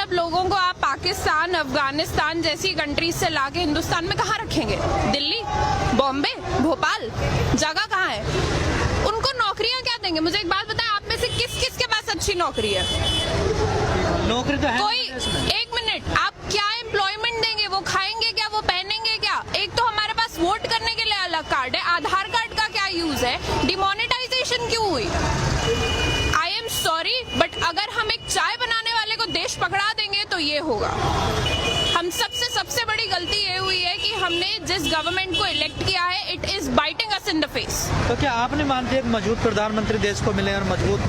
सब लोगों को आप पाकिस्तान, अफगानिस्तान जैसी कंट्रीज से लाके हिंदुस्तान में कहाँ रखेंगे? दिल्ली, बॉम्बे, भोपाल, जगह कहाँ है? उनको नौकरियां क्या देंगे? मुझे एक बात बताएं, आप में से किस किस के पास अच्छी नौकरी है? नौकरी तो है कोई एक मिनट, आप क्या एम्प्लॉयमेंट देंगे? वो खाएंगे क्या? वो पहनेंगे क्या? एक तो हमारे पास वोट करने के लिए अलग कार्ड है, आधार कार्ड का क्या यूज है? डिमोनेटाइजेशन क्यों हुई? आई एम सॉरी, बट अगर हम एक चाय बनाने वाले को देश पकड़ा देंगे तो ये होगा। हम सबसे बड़ी गलती ये हुई है कि हमने जिस गवर्नमेंट को इलेक्ट किया है, it is biting us in the face. तो क्या आपने मानते हैं एक मजबूत प्रधानमंत्री देश को मिले और मजबूत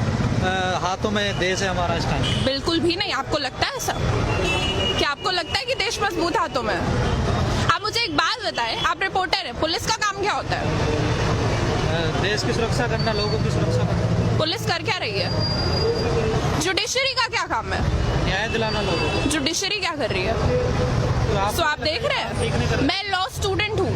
हाथों में देश है हमारा इस टाइम? बिल्कुल भी नहीं। आपको लगता है ऐसा? क्या आपको लगता है कि देश मजबूत हाथों में है? आप मुझे एक बात बताएं, आप रिपोर्टर हैं, पुलिस का काम क्या होता है? देश की सुरक्षा करना, लोगों की सुरक्षा करना। पुलिस कर क्या रही है? जुडिशरी का क्या काम है? न्याय दिलाना लोगों को। जुडिशरी क्या कर रही है? तो आप देख रहे हैं, मैं लॉ स्टूडेंट हूँ,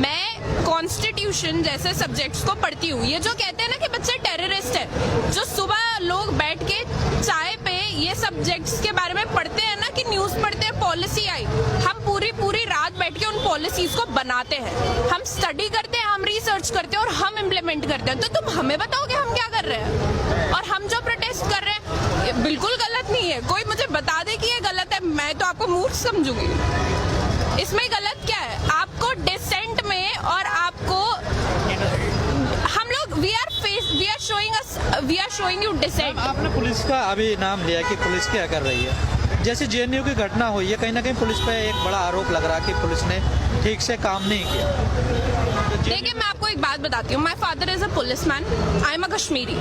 मैं कॉन्स्टिट्यूशन जैसे सब्जेक्ट्स को पढ़ती हूँ। ये जो कहते हैं ना कि बच्चे टेररिस्ट है, जो सुबह लोग बैठ के चाय पे ये सब्जेक्ट्स के बारे में पढ़ते हैं ना, कि न्यूज पढ़ते हैं, पॉलिसी आई, हम पूरी रात बैठ के उन पॉलिसीज को बनाते हैं, हम स्टडी करते हैं, हम रिसर्च करते हैं और हम इम्प्लीमेंट करते हैं। तो तुम हमें बताओ कि हम क्या कर रहे हैं? और हम जो प्रोटेस्ट कर रहे हैं ये बिल्कुल गलत नहीं है। कोई मुझे बता दे कि ये गलत है, मैं तो आपको मूर्ख समझूंगी। इसमें गलत क्या है? आपको डिसेंट में और आपको हम लोग we are showing you dissent. आपने पुलिस का अभी नाम लिया कि पुलिस क्या कर रही है? जैसे जेएनयू की घटना हुई है, कहीं ना कहीं पुलिस पे एक बड़ा आरोप लग रहा है कि पुलिस ने ठीक से काम नहीं किया। देखिए, मैं आपको एक बात बताती हूँ, my father is a police man, I am a Kashmiri,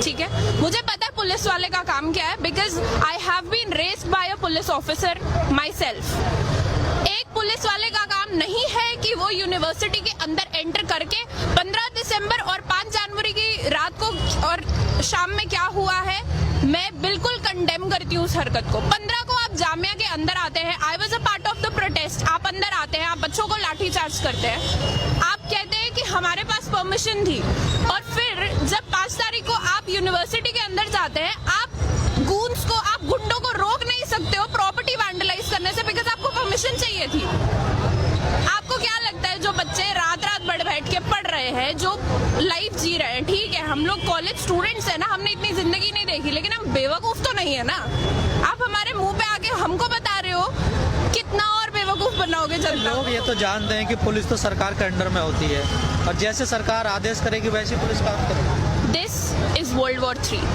ठीक है? मुझे पता है पुलिस वाले का काम क्या है, because I have been raised by a police officer myself. एक पुलिस वाले का काम नहीं है कि वो यूनिवर्सिटी के अंदर एंटर करके 15 दिसंबर और 5 जनवरी की रात को और शाम में क्या हुआ है, मैं बिल्कुल कंडेम करती हूँ उस हरकत को। 15 को आप जामिया के अंदर आते हैं, I was a part of the protest, आप अंदर आते हैं, आप बच्चों को लाठी चार्ज करते हैं, आप कहते हैं कि हमारे पास परमिशन थी, और फिर जब 5 तारीख को आप यूनिवर्सिटी के अंदर जाते हैं, आप गूंस को, आप गुंडों को रोक नहीं सकते हो प्रॉपर्टी वैंडलाइज करने से, बिकॉज आपको परमिशन चाहिए थी। आपको क्या लगता है जो बच्चे रात बैठ के पढ़ रहे हैं, जो लाइफ जी रहे हैं, ठीक है, हम लोग कॉलेज स्टूडेंट्स हैं ना, हमने इतनी जिंदगी नहीं देखी, लेकिन हम बेवकूफ तो नहीं है ना। आप हमारे मुंह पे आके हमको बता रहे हो, कितना और बेवकूफ बनाओगे जनता? लोग ये तो जानते हैं कि पुलिस तो सरकार के अंडर में होती है, और जैसे सरकार आदेश करेगी वैसे पुलिस काम करेगी। This is world war 3।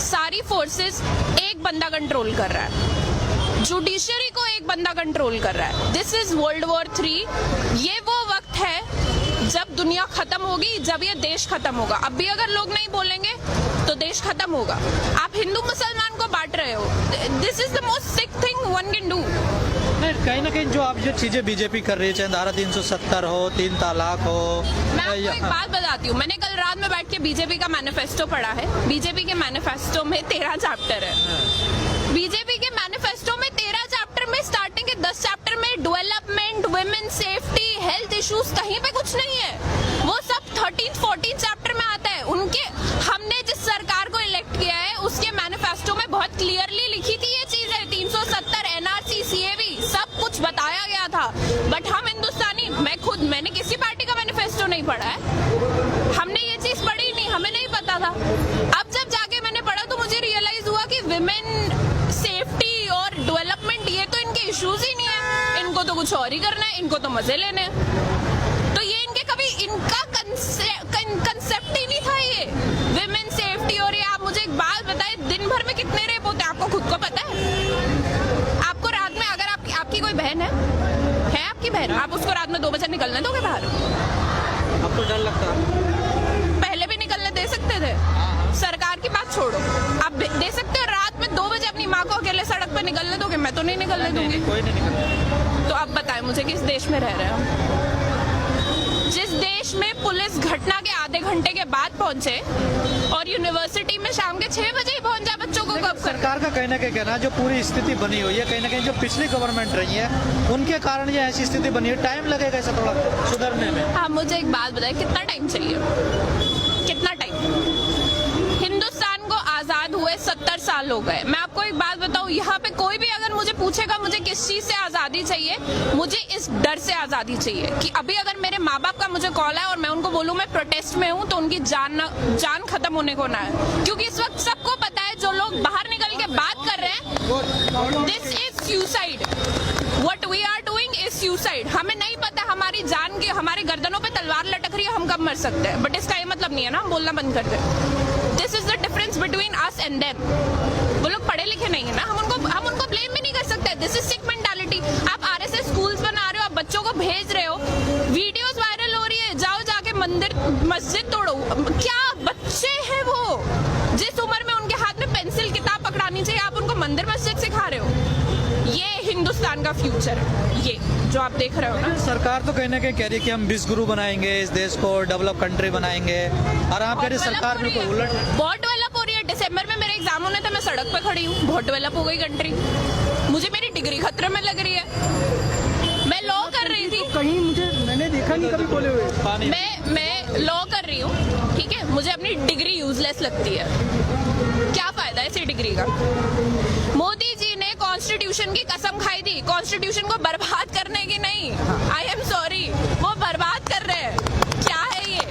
सारी फोर्सेस एक बंदा कंट्रोल कर रहा है, जुडिशरी को एक बंदा कंट्रोल कर रहा है। This is world war 3। ये वो वक्त है जब दुनिया खत्म होगी, जब ये देश खत्म होगा। अब भी अगर लोग नहीं बोलेंगे तो देश खत्म होगा। आप हिंदू मुसलमान को बांट रहे हो, this is the most sick thing one can do. कहीं ना कहीं जो आप जो चीजें बीजेपी कर रही है, चाहे धारा 370 हो, 3 तलाक हो। मैं आपको एक बात बताती हूँ, मैंने कल रात में बैठ के बीजेपी का मैनिफेस्टो पढ़ा है। बीजेपी के मैनिफेस्टो में 13 चैप्टर है। बीजेपी के मैनिफेस्टो में 13 चैप्टर में स्टार्टिंग के 10 चैप्टर में development, women safety, health issues कहीं पे कुछ नहीं है। वो सब 13-14 चैप्टर में आता है। उनके, हमने जिस सरकार को इलेक्ट किया है उसके मैनिफेस्टो में बहुत क्लियरली लिखी थी ये चीजें, 370, एनआरसी, सीएबी, सब कुछ बताया गया था। बट हम हिंदुस्तानी, मैंने किसी पार्टी का मैनिफेस्टो नहीं पढ़ा है, हमने ये चीज पढ़ी नहीं, हमें नहीं पता था। अब जब जाके मैंने पढ़ा तो मुझे रियलाइज हुआ कि विमेन सेफ्टी और डेवलपमेंट ये तो इनके इश्यूज ही नहीं है, इनको तो कुछ और ही करना है, इनको तो मजे लेने हैं। तो ये इनके कभी इनका कंसेप्ट ही नहीं था ये विमेन सेफ्टी। और ये आप मुझे एक बात बताएं, दिन भर में कितने रेप होते हैं आपको खुद को पता है? आपको रात में, अगर आपकी कोई बहन है आपकी बहन, आप उसको रात में 2 बजे निकलने दोगे बाहर? अब तो डर लगता है। पहले भी निकलने दे सकते थे। सरकार की बात छोड़ो, आप दे सकते हो रात में 2 बजे अपनी माँ को अकेले सड़क पर निकलने दोगे? मैं तो नहीं निकलने दूंगी। कोई नहीं निकलता। तो अब बताएं मुझे, किस देश में रह रहे हैं? जिस देश में पुलिस घटना के आधे घंटे के बाद पहुंचे और यूनिवर्सिटी में शाम के 6 बजे ही पहुंच जाए बच्चों को कब? सरकार का कहीं ना कहीं कहना, जो पूरी स्थिति बनी हुई है, कहीं ना कहीं जो पिछली गवर्नमेंट रही है उनके कारण ये ऐसी स्थिति बनी है। टाइम लगेगा इसे थोड़ा सुधरने में। हाँ, मुझे एक बात बताएं, कितना टाइम चाहिए? कितना टाइम? हिंदुस्तान को आजाद हुए 70 साल हो गए। मैं आपको एक बात बताऊं, यहाँ पे कोई भी अगर मुझे पूछेगा मुझे किस चीज से आजादी चाहिए, मुझे इस डर से आजादी चाहिए कि अभी अगर मेरे माँ बाप का मुझे कॉल है और मैं उनको बोलूं मैं प्रोटेस्ट में हूँ, तो उनकी जान खत्म होने को ना है। क्योंकि इस वक्त सबको पता है जो लोग बाहर निकल के बात कर रहे हैं, this is suicide. What we are doing is suicide. हमें नहीं पता हमारी जान के हमारे गर्दनों पे तलवार लटक रही है, हम कब मर सकते हैं, बट इसका ये मतलब नहीं है ना हम बोलना बंद कर दें। This is the difference between us and them. वो लोग पढ़े लिखे नहीं है ना, हम उनको ब्लेम भी नहीं कर सकते। This is sick mentality. आप आरएसएस स्कूल्स बना रहे हो, आप बच्चों को भेज रहे हो, वीडियोस वायरल हो रही है, जाओ जाके मस्जिद तोड़ो। क्या बच्चे हैं वो, जिस उम्र में उनके हाथ में पेंसिल किताब पकड़ानी चाहिए, आप उनको मंदिर मस्जिद सिखा रहे हो। ये हिंदुस्तान का फ्यूचर है, ये जो आप देख रहे हो ना। सरकार तो कहीं ना कहीं कह रही है कि हम विश्व बनाएंगे, इस देश को डेवलप कंट्री बनाएंगे, और आप कह रहे सरकार बिल्कुल उलट। बहुत डेवलप हो रही है। दिसंबर में मेरे एग्जाम होने थे, मैं सड़क पे खड़ी हूँ, बहुत डेवलप हो गई कंट्री। मुझे मेरी डिग्री खतरे में लग रही है। मैं लॉ कर रही थी, कहीं मैंने देखा नहीं कभी बोले हुए। मैं लॉ कर रही हूँ, ठीक है, मुझे अपनी डिग्री यूजलेस लगती है। क्या फायदा है इसी डिग्री का। मोदी जी ने कॉन्स्टिट्यूशन की कसम खाई थी, कॉन्स्टिट्यूशन को बर्बाद करने की नहीं। आई एम सॉरी, वो बर्बाद कर रहे हैं। क्या है ये,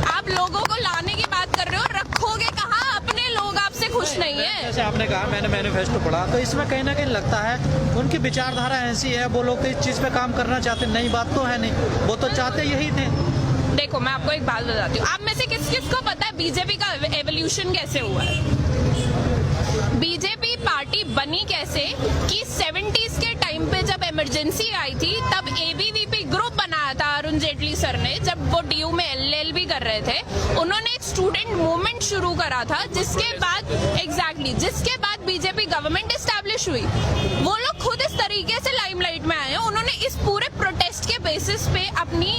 आप लोगों को लाने की बात कर रहे हो, रखोगे कहाँ? अपने लोग आपसे खुश नहीं है। जैसे आपने कहा मैंने मैनिफेस्टो पढ़ा, तो इसमें कहीं ना कहीं लगता है उनकी विचारधारा ऐसी है, वो लोग तो इस चीज पे काम करना चाहते। नई बात तो है नहीं, वो तो चाहते यही थे। देखो मैं आपको एक बात बताती हूँ, आप में से किस किस को पता है बीजेपी का एवोल्यूशन कैसे हुआ है? बीजेपी पार्टी बनी कैसे कि 70s के टाइम पे जब इमरजेंसी आई थी, तब एबीवीपी ग्रुप बनाया था अरुण जेटली सर ने, जब वो डीयू में एलएलबी कर रहे थे। उन्होंने एक स्टूडेंट मूवमेंट शुरू करा था, जिसके बाद बीजेपी गवर्नमेंट एस्टैब्लिश हुई। वो लोग खुद इस तरीके से लाइमलाइट में आए हैं, उन्होंने इस पूरे प्रोटेस्ट के बेसिस पे अपनी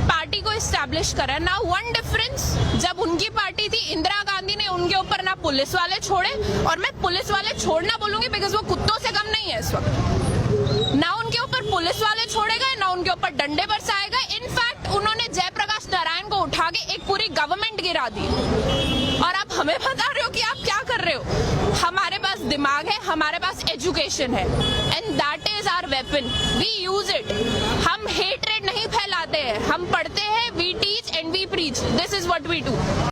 पार्टी को एस्टैब्लिश करा। ना वन डिफरेंस, जब उनकी पार्टी थी इंदिरा गांधी ने उनके ऊपर ना पुलिस वाले छोड़े, और मैं पुलिस वाले छोड़ना बोलूंगी बिकॉज वो कुत्तों से कम नहीं है इस वक्त। ना उनके ऊपर पुलिस वाले छोड़े गए, ना उनके ऊपर डंडे बरसाए गए। इनफैक्ट उन्होंने जयप्रकाश नारायण को उठा के एक पूरी गवर्नमेंट गिरा दी। और आप हमें बता रहे हो कि आप क्या कर रहे हो? हमारे पास दिमाग है, हमारे पास एजुकेशन है, and that is our weapon, we use it. हम हेटरेड नहीं फैलाते हैं, हम पढ़ते हैं, we teach and we preach, this is what we do.